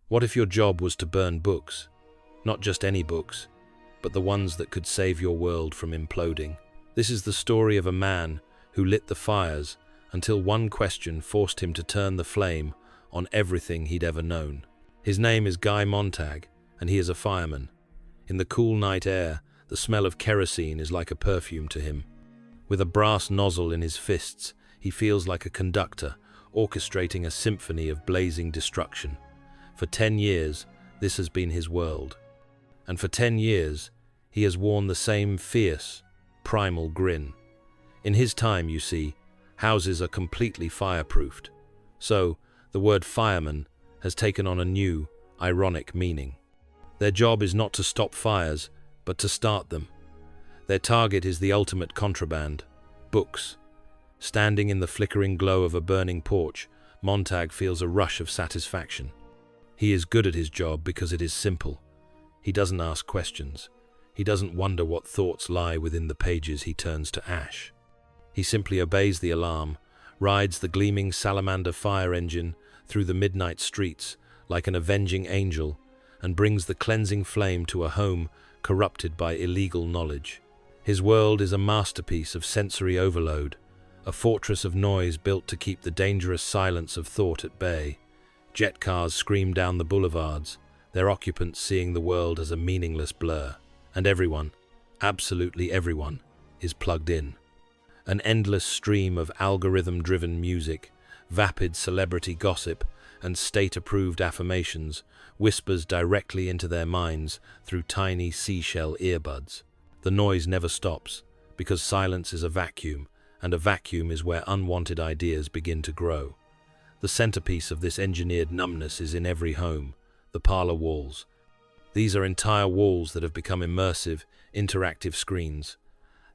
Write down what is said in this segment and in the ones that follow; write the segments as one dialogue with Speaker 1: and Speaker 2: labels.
Speaker 1: What if your job was to burn books? Not just any books, but the ones that could save your world from imploding. This is the story of a man who lit the fires until one question forced him to turn the flame on everything he'd ever known. His name is Guy Montag, and he is a fireman. In the cool night air, the smell of kerosene is like a perfume to him. With a brass nozzle in his fists, he feels like a conductor, orchestrating a symphony of blazing destruction. For 10 years, this has been his world. And for 10 years, he has worn the same fierce, primal grin. In his time, you see, houses are completely fireproofed. So, the word fireman has taken on a new, ironic meaning. Their job is not to stop fires, but to start them. Their target is the ultimate contraband, books. Standing in the flickering glow of a burning porch, Montag feels a rush of satisfaction. He is good at his job because it is simple. He doesn't ask questions. He doesn't wonder what thoughts lie within the pages he turns to ash. He simply obeys the alarm, rides the gleaming salamander fire engine through the midnight streets like an avenging angel, and brings the cleansing flame to a home corrupted by illegal knowledge. His world is a masterpiece of sensory overload, a fortress of noise built to keep the dangerous silence of thought at bay. Jet cars scream down the boulevards, their occupants seeing the world as a meaningless blur. And everyone, absolutely everyone, is plugged in. An endless stream of algorithm-driven music, vapid celebrity gossip, and state-approved affirmations whispers directly into their minds through tiny seashell earbuds. The noise never stops, because silence is a vacuum, and a vacuum is where unwanted ideas begin to grow. The centerpiece of this engineered numbness is in every home, the parlor walls. These are entire walls that have become immersive, interactive screens.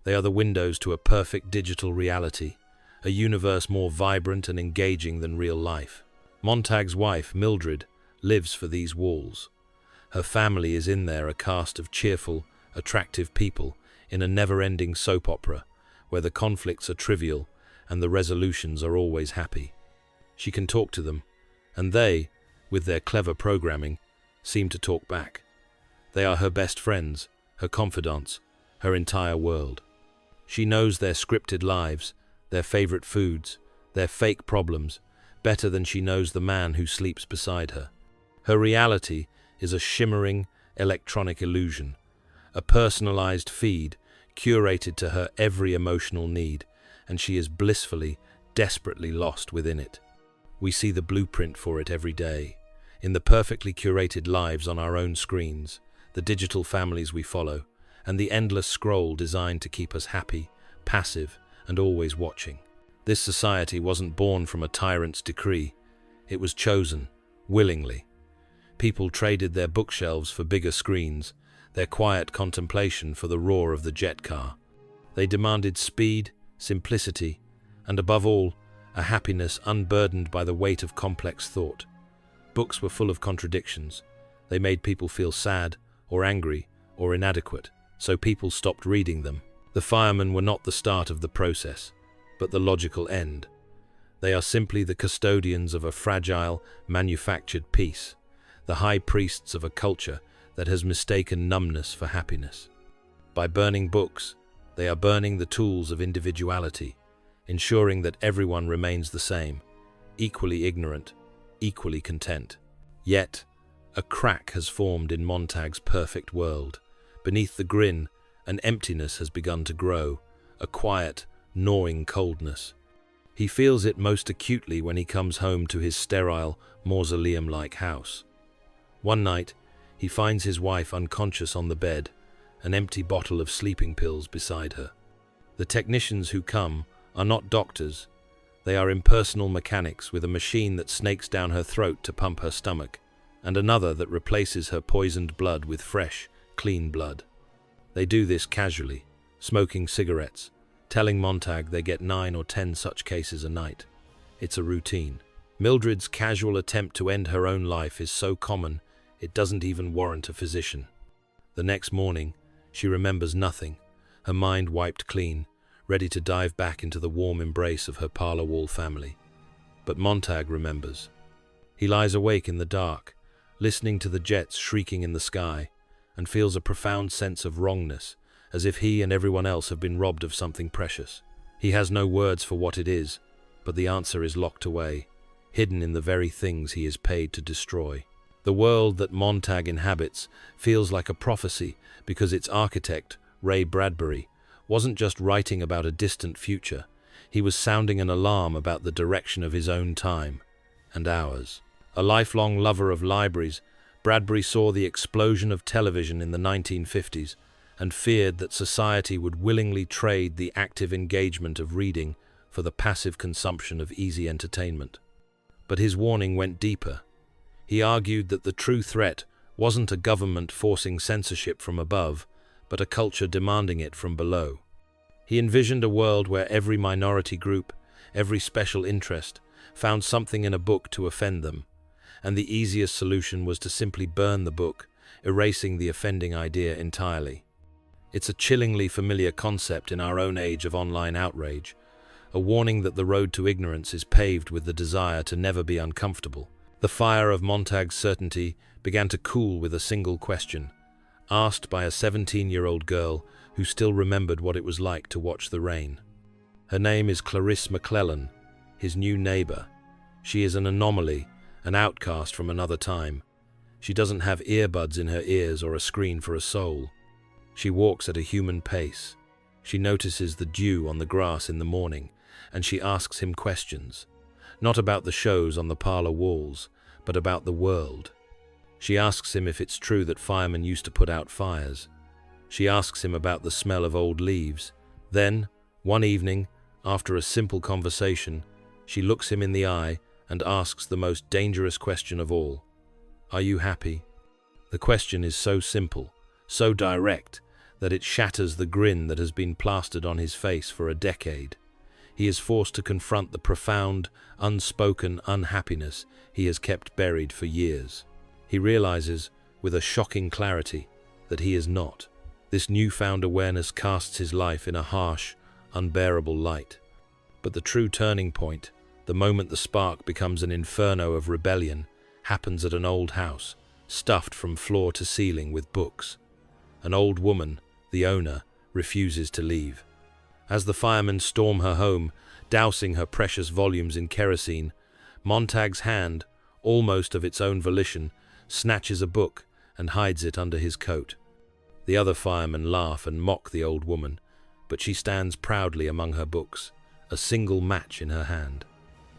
Speaker 1: They are the windows to a perfect digital reality, a universe more vibrant and engaging than real life. Montag's wife, Mildred, lives for these walls. Her family is in there, a cast of cheerful, attractive people in a never-ending soap opera, where the conflicts are trivial and the resolutions are always happy. She can talk to them, and they, with their clever programming, seem to talk back. They are her best friends, her confidants, her entire world. She knows their scripted lives, their favorite foods, their fake problems, better than she knows the man who sleeps beside her. Her reality is a shimmering, electronic illusion, a personalized feed curated to her every emotional need, and she is blissfully, desperately lost within it. We see the blueprint for it every day, in the perfectly curated lives on our own screens, the digital families we follow, and the endless scroll designed to keep us happy, passive, and always watching. This society wasn't born from a tyrant's decree. It was chosen, willingly. People traded their bookshelves for bigger screens, their quiet contemplation for the roar of the jet car. They demanded speed, simplicity, and above all, a happiness unburdened by the weight of complex thought. Books were full of contradictions. They made people feel sad, or angry, or inadequate, so people stopped reading them. The firemen were not the start of the process, but the logical end. They are simply the custodians of a fragile, manufactured peace, the high priests of a culture that has mistaken numbness for happiness. By burning books, they are burning the tools of individuality, ensuring that everyone remains the same, equally ignorant, equally content. Yet, a crack has formed in Montag's perfect world. Beneath the grin, an emptiness has begun to grow, a quiet, gnawing coldness. He feels it most acutely when he comes home to his sterile, mausoleum-like house. One night, he finds his wife unconscious on the bed, an empty bottle of sleeping pills beside her. The technicians who come are not doctors. They are impersonal mechanics with a machine that snakes down her throat to pump her stomach, and another that replaces her poisoned blood with fresh, clean blood. They do this casually, smoking cigarettes, telling Montag they get 9 or 10 such cases a night. It's a routine. Mildred's casual attempt to end her own life is so common, it doesn't even warrant a physician. The next morning, she remembers nothing, her mind wiped clean, ready to dive back into the warm embrace of her parlor wall family. But Montag remembers. He lies awake in the dark, listening to the jets shrieking in the sky, and feels a profound sense of wrongness, as if he and everyone else have been robbed of something precious. He has no words for what it is, but the answer is locked away, hidden in the very things he is paid to destroy. The world that Montag inhabits feels like a prophecy because its architect, Ray Bradbury, wasn't just writing about a distant future, he was sounding an alarm about the direction of his own time and ours. A lifelong lover of libraries, Bradbury saw the explosion of television in the 1950s and feared that society would willingly trade the active engagement of reading for the passive consumption of easy entertainment. But his warning went deeper. He argued that the true threat wasn't a government forcing censorship from above, but a culture demanding it from below. He envisioned a world where every minority group, every special interest, found something in a book to offend them, and the easiest solution was to simply burn the book, erasing the offending idea entirely. It's a chillingly familiar concept in our own age of online outrage, a warning that the road to ignorance is paved with the desire to never be uncomfortable. The fire of Montag's certainty began to cool with a single question, asked by a 17-year-old girl who still remembered what it was like to watch the rain. Her name is Clarisse McClellan, his new neighbor. She is an anomaly, an outcast from another time. She doesn't have earbuds in her ears or a screen for a soul. She walks at a human pace. She notices the dew on the grass in the morning, and she asks him questions, not about the shows on the parlor walls, but about the world. She asks him if it's true that firemen used to put out fires. She asks him about the smell of old leaves. Then, one evening, after a simple conversation, she looks him in the eye and asks the most dangerous question of all. Are you happy? The question is so simple, so direct, that it shatters the grin that has been plastered on his face for a decade. He is forced to confront the profound, unspoken unhappiness he has kept buried for years. He realizes, with a shocking clarity, that he is not. This newfound awareness casts his life in a harsh, unbearable light. But the true turning point, the moment the spark becomes an inferno of rebellion, happens at an old house, stuffed from floor to ceiling with books. An old woman, the owner, refuses to leave. As the firemen storm her home, dousing her precious volumes in kerosene, Montag's hand, almost of its own volition, snatches a book and hides it under his coat. The other firemen laugh and mock the old woman, but she stands proudly among her books, a single match in her hand.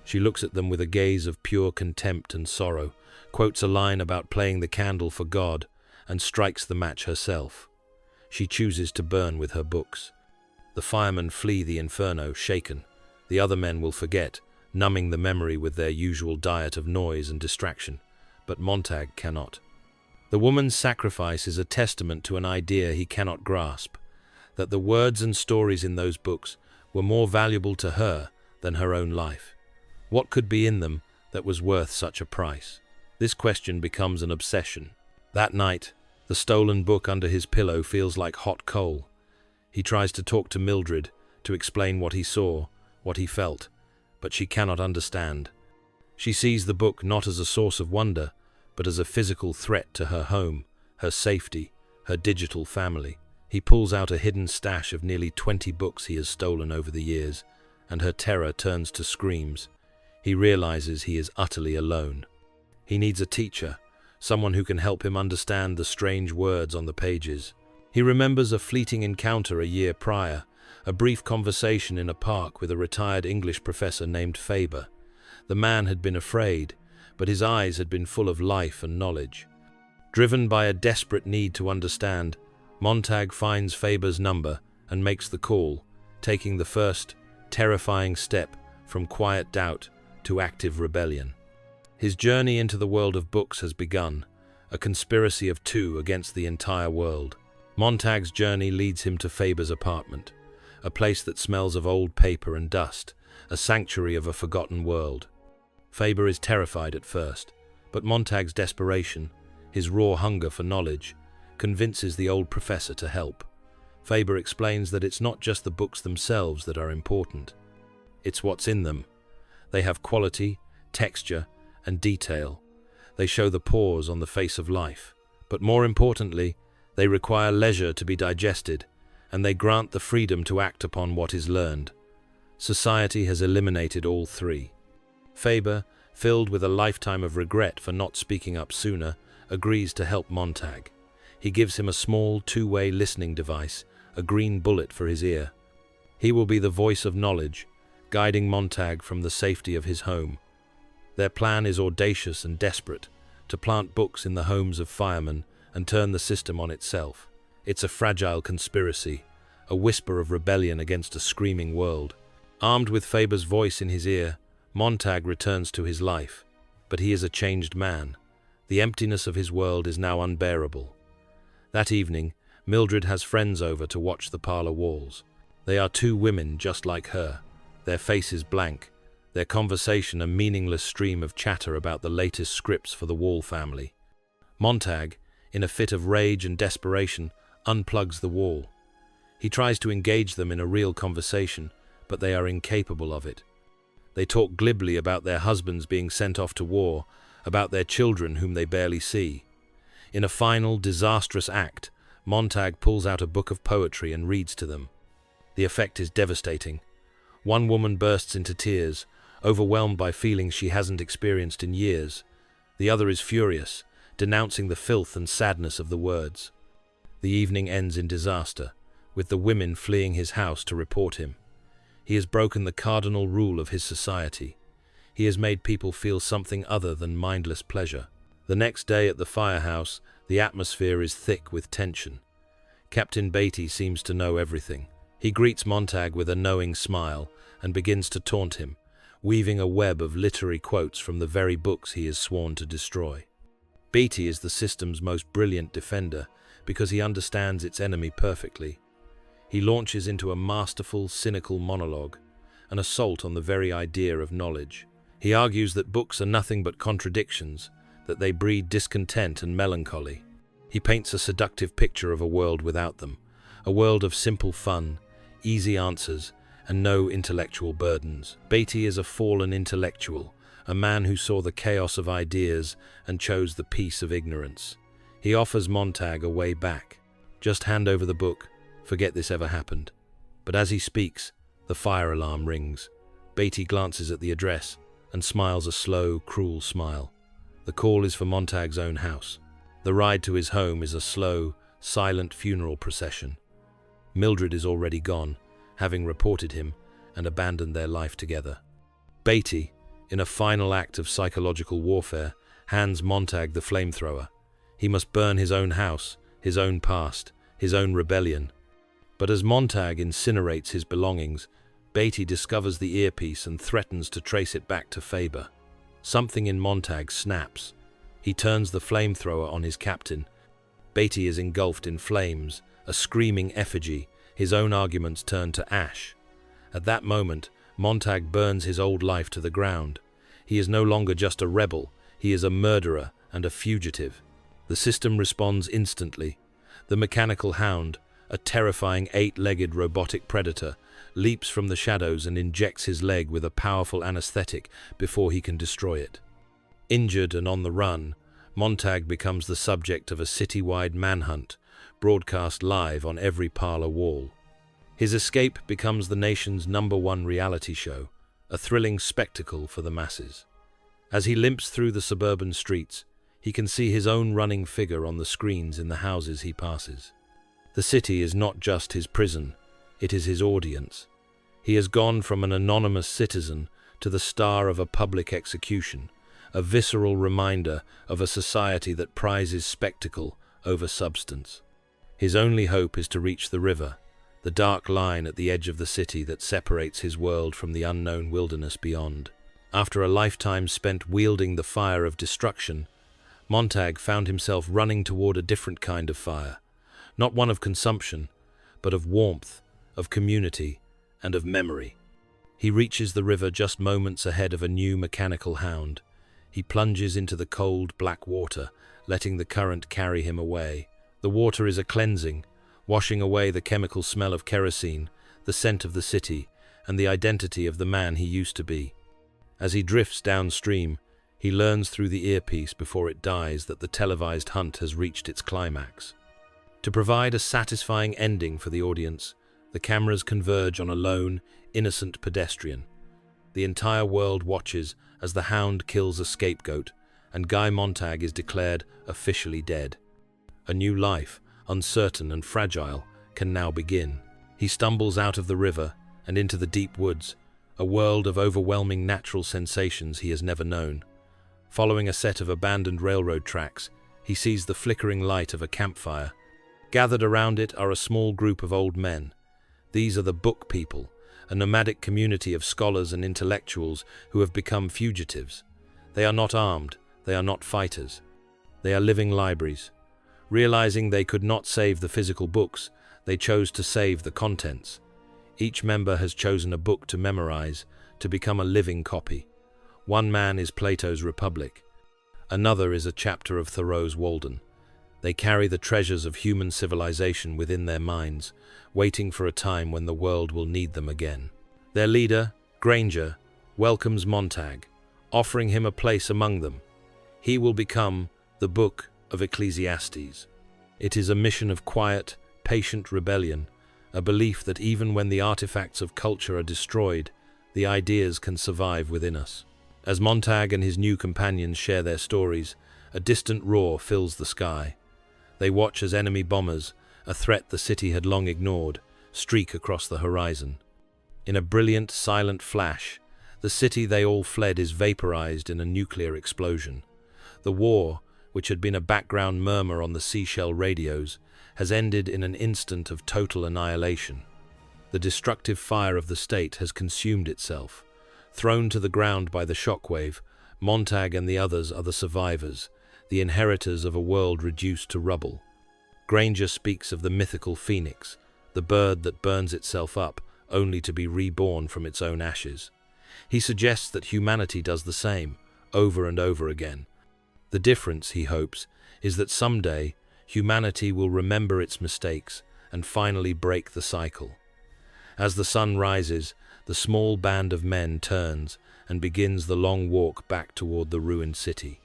Speaker 1: She looks at them with a gaze of pure contempt and sorrow, quotes a line about playing the candle for God, and strikes the match herself. She chooses to burn with her books. The firemen flee the inferno, shaken. The other men will forget, numbing the memory with their usual diet of noise and distraction. But Montag cannot. The woman's sacrifice is a testament to an idea he cannot grasp, that the words and stories in those books were more valuable to her than her own life. What could be in them that was worth such a price? This question becomes an obsession. That night, the stolen book under his pillow feels like hot coal. He tries to talk to Mildred, to explain what he saw, what he felt, but she cannot understand. She sees the book not as a source of wonder, but as a physical threat to her home, her safety, her digital family. He pulls out a hidden stash of nearly 20 books he has stolen over the years, and her terror turns to screams. He realizes he is utterly alone. He needs a teacher, someone who can help him understand the strange words on the pages. He remembers a fleeting encounter a year prior, a brief conversation in a park with a retired English professor named Faber. The man had been afraid, but his eyes had been full of life and knowledge. Driven by a desperate need to understand, Montag finds Faber's number and makes the call, taking the first, terrifying step from quiet doubt to active rebellion. His journey into the world of books has begun, a conspiracy of two against the entire world. Montag's journey leads him to Faber's apartment, a place that smells of old paper and dust, a sanctuary of a forgotten world. Faber is terrified at first, but Montag's desperation, his raw hunger for knowledge, convinces the old professor to help. Faber explains that it's not just the books themselves that are important. It's what's in them. They have quality, texture, and detail. They show the pause on the face of life. But more importantly, they require leisure to be digested, and they grant the freedom to act upon what is learned. Society has eliminated all three. Faber, filled with a lifetime of regret for not speaking up sooner, agrees to help Montag. He gives him a small two-way listening device, a green bullet for his ear. He will be the voice of knowledge, guiding Montag from the safety of his home. Their plan is audacious and desperate, to plant books in the homes of firemen and turn the system on itself. It's a fragile conspiracy, a whisper of rebellion against a screaming world. Armed with Faber's voice in his ear, Montag returns to his life, but he is a changed man. The emptiness of his world is now unbearable. That evening, Mildred has friends over to watch the parlor walls. They are two women just like her, their faces blank, their conversation a meaningless stream of chatter about the latest scripts for the Wall family. Montag, in a fit of rage and desperation, unplugs the wall. He tries to engage them in a real conversation, but they are incapable of it. They talk glibly about their husbands being sent off to war, about their children whom they barely see. In a final, disastrous act, Montag pulls out a book of poetry and reads to them. The effect is devastating. One woman bursts into tears, overwhelmed by feelings she hasn't experienced in years. The other is furious, denouncing the filth and sadness of the words. The evening ends in disaster, with the women fleeing his house to report him. He has broken the cardinal rule of his society. He has made people feel something other than mindless pleasure. The next day at the firehouse, the atmosphere is thick with tension. Captain Beatty seems to know everything. He greets Montag with a knowing smile and begins to taunt him, weaving a web of literary quotes from the very books he is sworn to destroy. Beatty is the system's most brilliant defender because he understands its enemy perfectly. He launches into a masterful, cynical monologue, an assault on the very idea of knowledge. He argues that books are nothing but contradictions, that they breed discontent and melancholy. He paints a seductive picture of a world without them, a world of simple fun, easy answers, and no intellectual burdens. Beatty is a fallen intellectual, a man who saw the chaos of ideas and chose the peace of ignorance. He offers Montag a way back. Just hand over the book. Forget this ever happened. But as he speaks, the fire alarm rings. Beatty glances at the address and smiles a slow, cruel smile. The call is for Montag's own house. The ride to his home is a slow, silent funeral procession. Mildred is already gone, having reported him and abandoned their life together. Beatty, in a final act of psychological warfare, hands Montag the flamethrower. He must burn his own house, his own past, his own rebellion. But as Montag incinerates his belongings, Beatty discovers the earpiece and threatens to trace it back to Faber. Something in Montag snaps. He turns the flamethrower on his captain. Beatty is engulfed in flames, a screaming effigy, his own arguments turn to ash. At that moment, Montag burns his old life to the ground. He is no longer just a rebel, he is a murderer and a fugitive. The system responds instantly. The mechanical hound, a terrifying 8-legged robotic predator, leaps from the shadows and injects his leg with a powerful anesthetic before he can destroy it. Injured and on the run, Montag becomes the subject of a city-wide manhunt, broadcast live on every parlor wall. His escape becomes the nation's #1 reality show, a thrilling spectacle for the masses. As he limps through the suburban streets, he can see his own running figure on the screens in the houses he passes. The city is not just his prison, it is his audience. He has gone from an anonymous citizen to the star of a public execution, a visceral reminder of a society that prizes spectacle over substance. His only hope is to reach the river, the dark line at the edge of the city that separates his world from the unknown wilderness beyond. After a lifetime spent wielding the fire of destruction, Montag found himself running toward a different kind of fire, not one of consumption, but of warmth, of community, and of memory. He reaches the river just moments ahead of a new mechanical hound. He plunges into the cold, black water, letting the current carry him away. The water is a cleansing, washing away the chemical smell of kerosene, the scent of the city, and the identity of the man he used to be. As he drifts downstream, He learns through the earpiece before it dies that the televised hunt has reached its climax. To provide a satisfying ending for the audience, the cameras converge on a lone, innocent pedestrian. The entire world watches as the hound kills a scapegoat, and Guy Montag is declared officially dead. A new life, uncertain and fragile, can now begin. He stumbles out of the river and into the deep woods, a world of overwhelming natural sensations he has never known. Following a set of abandoned railroad tracks, he sees the flickering light of a campfire. Gathered around it are a small group of old men. These are the Book People, a nomadic community of scholars and intellectuals who have become fugitives. They are not armed, they are not fighters. They are living libraries. Realizing they could not save the physical books, they chose to save the contents. Each member has chosen a book to memorize, to become a living copy. One man is Plato's Republic. Another is a chapter of Thoreau's Walden. They carry the treasures of human civilization within their minds, waiting for a time when the world will need them again. Their leader, Granger, welcomes Montag, offering him a place among them. He will become the Book of Ecclesiastes. It is a mission of quiet, patient rebellion, a belief that even when the artifacts of culture are destroyed, the ideas can survive within us. As Montag and his new companions share their stories, a distant roar fills the sky. They watch as enemy bombers, a threat the city had long ignored, streak across the horizon. In a brilliant, silent flash, the city they all fled is vaporized in a nuclear explosion. The war, which had been a background murmur on the seashell radios, has ended in an instant of total annihilation. The destructive fire of the state has consumed itself. Thrown to the ground by the shockwave, Montag and the others are the survivors, the inheritors of a world reduced to rubble. Granger speaks of the mythical phoenix, the bird that burns itself up only to be reborn from its own ashes. He suggests that humanity does the same, over and over again. The difference, he hopes, is that someday humanity will remember its mistakes and finally break the cycle. As the sun rises, the small band of men turns and begins the long walk back toward the ruined city.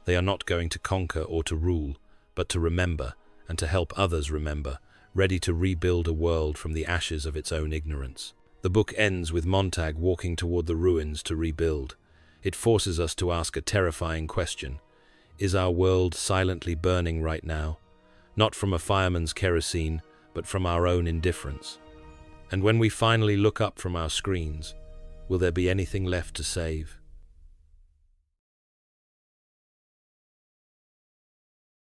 Speaker 1: They are not going to conquer or to rule, but to remember and to help others remember, ready to rebuild a world from the ashes of its own ignorance. The book ends with Montag walking toward the ruins to rebuild. It forces us to ask a terrifying question. Is our world silently burning right now? Not from a fireman's kerosene, but from our own indifference. And when we finally look up from our screens, will there be anything left to save?